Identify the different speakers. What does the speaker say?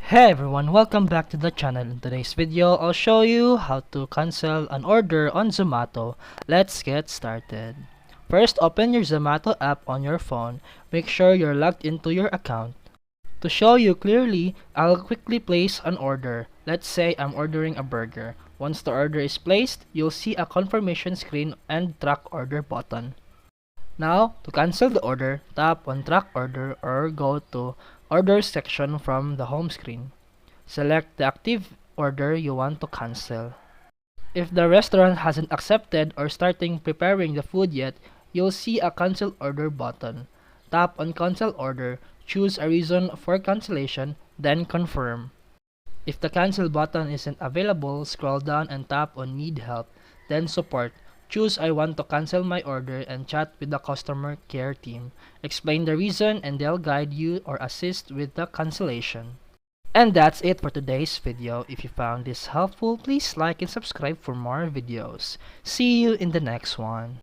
Speaker 1: Hey everyone, welcome back to the channel. In today's video, I'll show you how to cancel an order on Zomato. Let's get started. First, open your Zomato app on your phone. Make sure you're logged into your account. To show you clearly, I'll quickly place an order. Let's say I'm ordering a burger. Once the order is placed, you'll see a confirmation screen and track order button. Now, to cancel the order, tap on Track Order or go to Orders section from the home screen. Select the active order you want to cancel. If the restaurant hasn't accepted or starting preparing the food yet, you'll see a Cancel Order button. Tap on Cancel Order, choose a reason for cancellation, then Confirm. If the cancel button isn't available, scroll down and tap on Need Help, then Support. Choose I want to cancel my order and chat with the customer care team. Explain the reason and they'll guide you or assist with the cancellation. And that's it for today's video. If you found this helpful, please like and subscribe for more videos. See you in the next one.